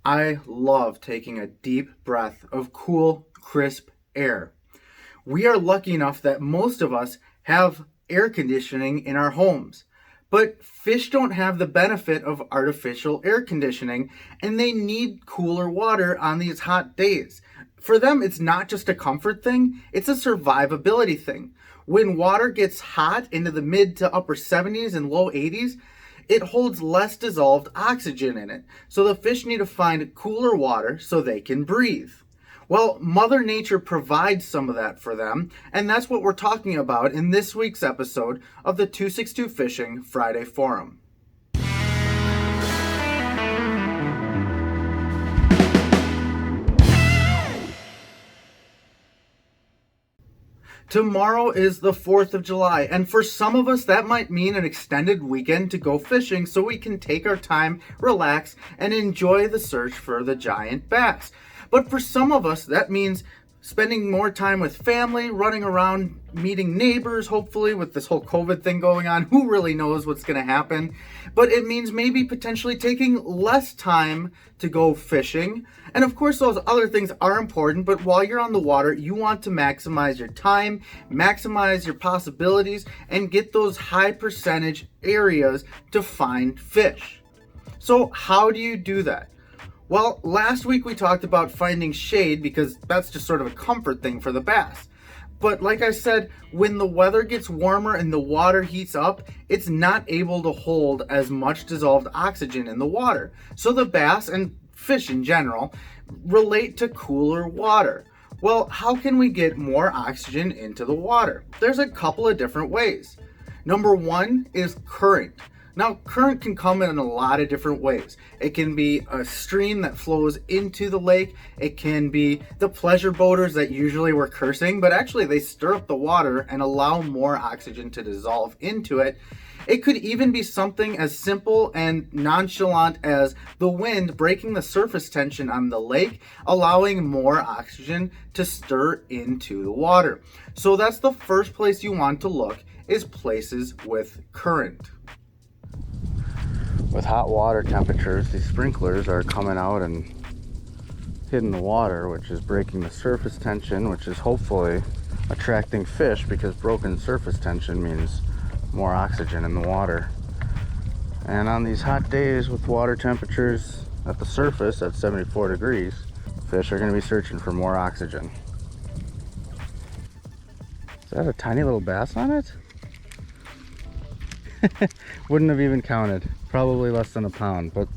I love taking a deep breath of cool, crisp air. We are lucky enough that most of us have air conditioning in our homes. But fish don't have the benefit of artificial air conditioning, and they need cooler water on these hot days. For them, it's not just a comfort thing, it's a survivability thing. When water gets hot into the mid to upper 70s and low 80s, it holds less dissolved oxygen in it. So the fish need to find cooler water so they can breathe. Well, Mother Nature provides some of that for them, and that's what we're talking about in this week's episode of the 262 Fishing Friday Forum. Tomorrow is the 4th of July, and for some of us that might mean an extended weekend to go fishing so we can take our time, relax, and enjoy the search for the giant bass. But for some of us that means spending more time with family, running around, meeting neighbors, hopefully with this whole COVID thing going on. Who really knows what's going to happen? But it means maybe potentially taking less time to go fishing. And of course, those other things are important, but while you're on the water, you want to maximize your time, maximize your possibilities, and get those high percentage areas to find fish. So how do you do that? Well, last week we talked about finding shade because that's just sort of a comfort thing for the bass. But like I said, when the weather gets warmer and the water heats up, it's not able to hold as much dissolved oxygen in the water. So the bass and fish in general relate to cooler water. Well, how can we get more oxygen into the water? There's a couple of different ways. Number one is current. Now, current can come in a lot of different ways. It can be a stream that flows into the lake. It can be the pleasure boaters that usually we're cursing, but actually they stir up the water and allow more oxygen to dissolve into it. It could even be something as simple and nonchalant as the wind breaking the surface tension on the lake, allowing more oxygen to stir into the water. So that's the first place you want to look, is places with current. With hot water temperatures, these sprinklers are coming out and hitting the water, which is breaking the surface tension, which is hopefully attracting fish, because broken surface tension means more oxygen in the water. And on these hot days with water temperatures at the surface at 74 degrees, fish are going to be searching for more oxygen. Is that a tiny little bass on it? Wouldn't have even counted. Probably less than a pound, but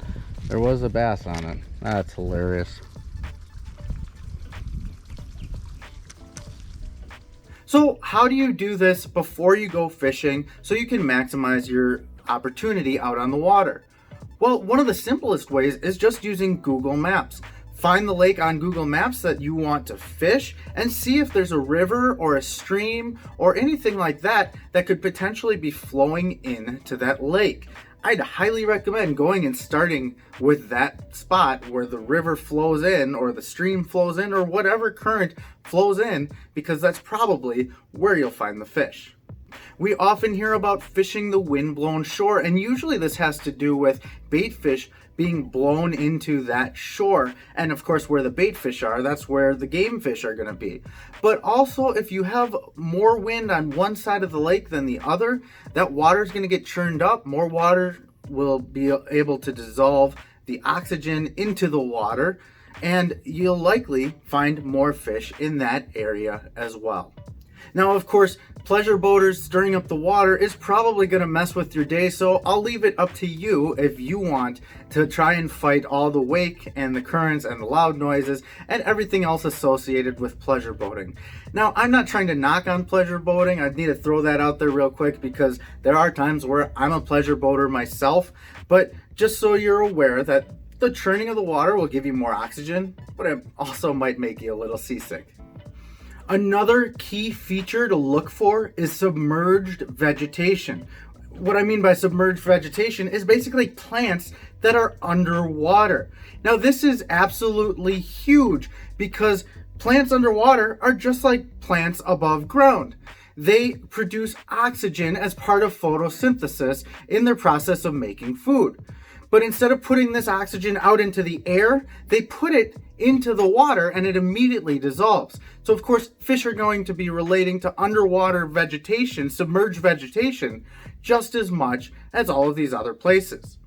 there was a bass on it. That's hilarious. So how do you do this before you go fishing so you can maximize your opportunity out on the water? Well, one of the simplest ways is just using Google Maps. Find the lake on Google Maps that you want to fish and see if there's a river or a stream or anything like that that could potentially be flowing into that lake. I'd highly recommend going and starting with that spot where the river flows in or the stream flows in or whatever current flows in, because that's probably where you'll find the fish. We often hear about fishing the windblown shore, and usually this has to do with bait fish being blown into that shore. And of course, where the bait fish are, that's where the game fish are going to be. But also, if you have more wind on one side of the lake than the other, that water is going to get churned up. More water will be able to dissolve the oxygen into the water, and you'll likely find more fish in that area as well. Now, of course, pleasure boaters stirring up the water is probably going to mess with your day, so I'll leave it up to you if you want to try and fight all the wake and the currents and the loud noises and everything else associated with pleasure boating. Now, I'm not trying to knock on pleasure boating. I need to throw that out there real quick because there are times where I'm a pleasure boater myself, but just so you're aware that the churning of the water will give you more oxygen, but it also might make you a little seasick. Another key feature to look for is submerged vegetation. What I mean by submerged vegetation is basically plants that are underwater. Now, this is absolutely huge because plants underwater are just like plants above ground. They produce oxygen as part of photosynthesis in their process of making food. But instead of putting this oxygen out into the air, they put it into the water and it immediately dissolves. So of course, fish are going to be relating to underwater vegetation, submerged vegetation, just as much as all of these other places.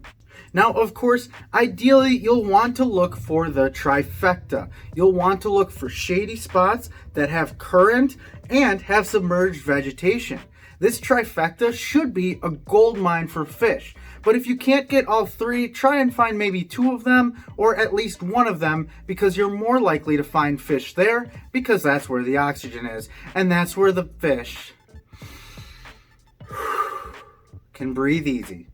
Now, of course, ideally, you'll want to look for the trifecta. You'll want to look for shady spots that have current and have submerged vegetation. This trifecta should be a gold mine for fish. But if you can't get all three, try and find maybe 2 of them or at least 1 of them, because you're more likely to find fish there because that's where the oxygen is. And that's where the fish can breathe easy.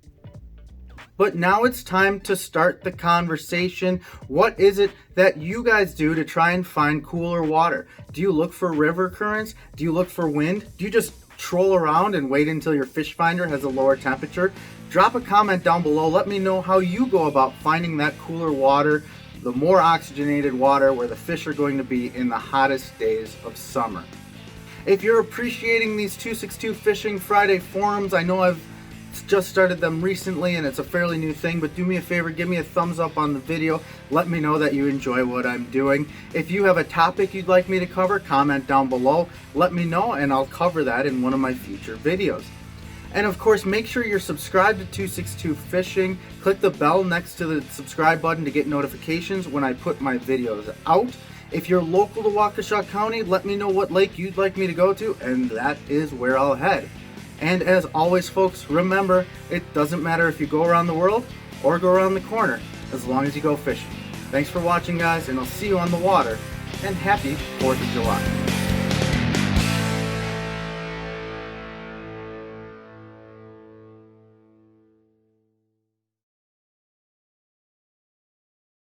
But now it's time to start the conversation. What is it that you guys do to try and find cooler water? Do you look for river currents? Do you look for wind? Do you just troll around and wait until your fish finder has a lower temperature? Drop a comment down below. Let me know how you go about finding that cooler water, the more oxygenated water where the fish are going to be in the hottest days of summer. If you're appreciating these 262 Fishing Friday forums, I know I've just started them recently and it's a fairly new thing, but do me a favor, give me a thumbs up on the video. Let me know that you enjoy what I'm doing. If you have a topic you'd like me to cover, comment down below. Let me know and I'll cover that in one of my future videos. And of course, make sure you're subscribed to 262 Fishing. Click the bell next to the subscribe button to get notifications when I put my videos out. If you're local to Waukesha County, let me know what lake you'd like me to go to, and that is where I'll head. And as always, folks, remember, it doesn't matter if you go around the world or go around the corner, as long as you go fishing. Thanks for watching, guys, and I'll see you on the water, and happy 4th of July.